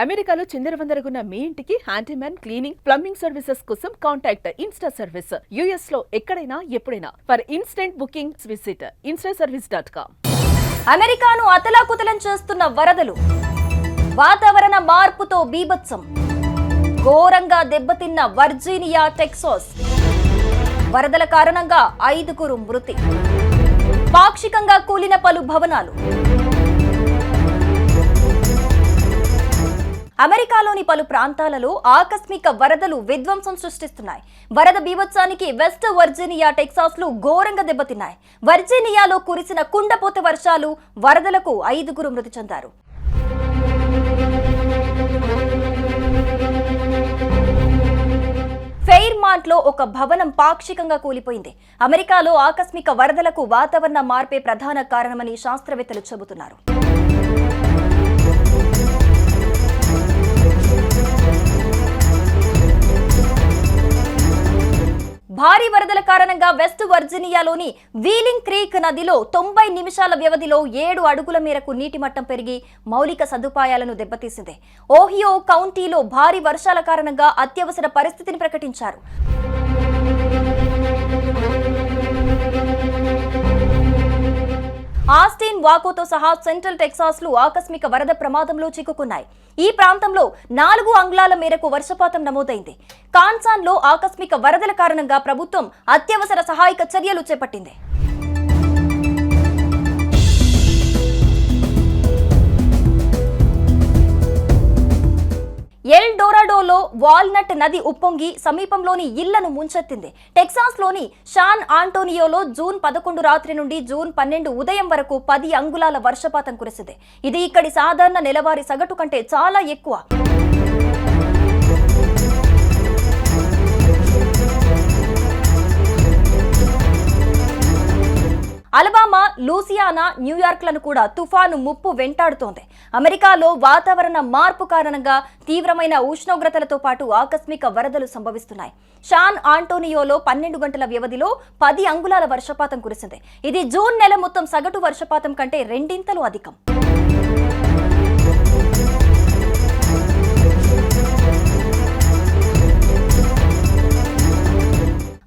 అమెరికాలో చిందరవందరగున్న మీ ఇంటికి handyman cleaning plumbing services కోసం కాంటాక్ట్ ఇన్స్టా సర్వీస్. యుఎస్ లో ఎక్కడైనా ఎప్పుడైనా for instant booking visit instaservice.com. అమెరికాను అతలాకుతలం చేస్తున్న వరదలు, వాతావరణ మార్పుతో బీభత్సం, ఘోరంగా దెబ్బతిన్న వర్జీనియా, టెక్సాస్. వరదల కారణంగా 5 మృతి, పాక్షికంగా కూలిన పలు భవనాలు. అమెరికాలోని పలు ప్రాంతాలలో ఆకస్మిక వరదలు విధ్వంసం సృష్టిస్తున్నాయి. వరద బీభత్సానికి వెస్ట్ వర్జీనియా, టెక్సాస్లు ఘోరంగా దెబ్బతిన్నాయి. వర్జీనియాలో కురిసిన కుండపోత వర్షాలు వరదలకు 5 మృతి చెందారు. ఫెయిర్మాంట్ లో ఒక భవనం పాక్షికంగా కూలిపోయింది. అమెరికాలో ఆకస్మిక వరదలకు వాతావరణ మార్పే ప్రధాన కారణమని శాస్త్రవేత్తలు చెబుతున్నారు. భారీ వరదల కారణంగా వెస్ట్ వర్జీనియాలోని వీలింగ్ క్రీక్ నదిలో 90 నిమిషాల వ్యవధిలో 7 అడుగుల మేరకు నీటి మట్టం పెరిగి మౌలిక సదుపాయాలను దెబ్బతీసింది. ఓహియో కౌంటీలో భారీ వర్షాల కారణంగా అత్యవసర పరిస్థితిని ప్రకటించారు. ఆస్టిన్, వాకోతో సహా సెంట్రల్ టెక్సాస్లు ఆకస్మిక వరద ప్రమాదంలో చిక్కుకున్నాయి. ఈ ప్రాంతంలో 4 అంగుళాల మేరకు వర్షపాతం నమోదైంది. కాన్సాన్లో ఆకస్మిక వరదల కారణంగా ప్రభుత్వం అత్యవసర సహాయక చర్యలు చేపట్టింది. ఎల్ డోరాడోలో వాల్నట్ నది ఉప్పొంగి సమీపంలోని ఇళ్లను ముంచెత్తింది. టెక్సాస్లోని శాన్ ఆంటోనియోలో జూన్ 11 రాత్రి నుండి జూన్ 12 ఉదయం వరకు 10 అంగుళాల వర్షపాతం కురిసింది. ఇది ఇక్కడి సాధారణ నెలవారీ సగటు కంటే చాలా ఎక్కువ. అలబామా, లూసియానా, న్యూయార్క్లను కూడా తుఫాను ముప్పు వెంటాడుతోంది. అమెరికాలో వాతావరణ మార్పు కారణంగా తీవ్రమైన ఉష్ణోగ్రతలతో పాటు ఆకస్మిక వరదలు సంభవిస్తున్నాయి. శాన్ ఆంటోనియోలో 12 గంటల వ్యవధిలో 10 అంగుళాల వర్షపాతం కురిసింది. ఇది జూన్ నెల మొత్తం సగటు వర్షపాతం కంటే 2 అధికం.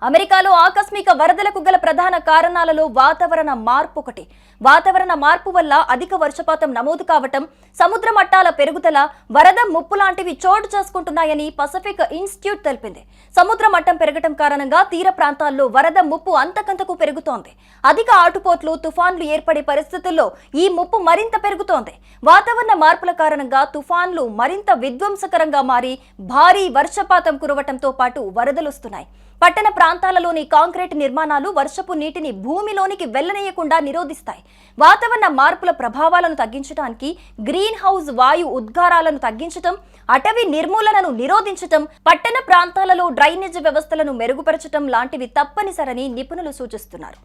అమెరికాలో ఆకస్మిక వరదలకు గల ప్రధాన కారణాలలో వాతావరణ మార్పు ఒకటి. వాతావరణ మార్పు వల్ల అధిక వర్షపాతం నమోదు కావటం, సముద్ర మట్టాల పెరుగుదల, వరద ముప్పు లాంటివి చోటు చేసుకుంటున్నాయని పసిఫిక్ ఇన్స్టిట్యూట్ తెలిపింది. సముద్ర మట్టం పెరగటం కారణంగా తీర ప్రాంతాల్లో వరద ముప్పు అంతకంతకు పెరుగుతోంది. అధిక ఆటుపోట్లు, తుఫాన్లు ఏర్పడే పరిస్థితుల్లో ఈ ముప్పు మరింత పెరుగుతోంది. వాతావరణ మార్పుల కారణంగా తుఫాన్లు మరింత విధ్వంసకరంగా మారి భారీ వర్షపాతం కురవటంతో పాటు వరదలొస్తున్నాయి. పట్టణ ప్రాంతాలలోని కాంక్రీట్ నిర్మాణాలు వర్షపు నీటిని భూమిలోనికి వెళ్లనీయకుండా నిరోధిస్తాయి. వాతావరణ మార్పుల ప్రభావాలను తగ్గించడానికి గ్రీన్ హౌస్ వాయు ఉద్గారాలను తగ్గించటం, అటవీ నిర్మూలనను నిరోధించటం, పట్టణ ప్రాంతాలలో డ్రైనేజ్ వ్యవస్థలను మెరుగుపరచటం లాంటివి తప్పనిసరని నిపుణులు సూచిస్తున్నారు.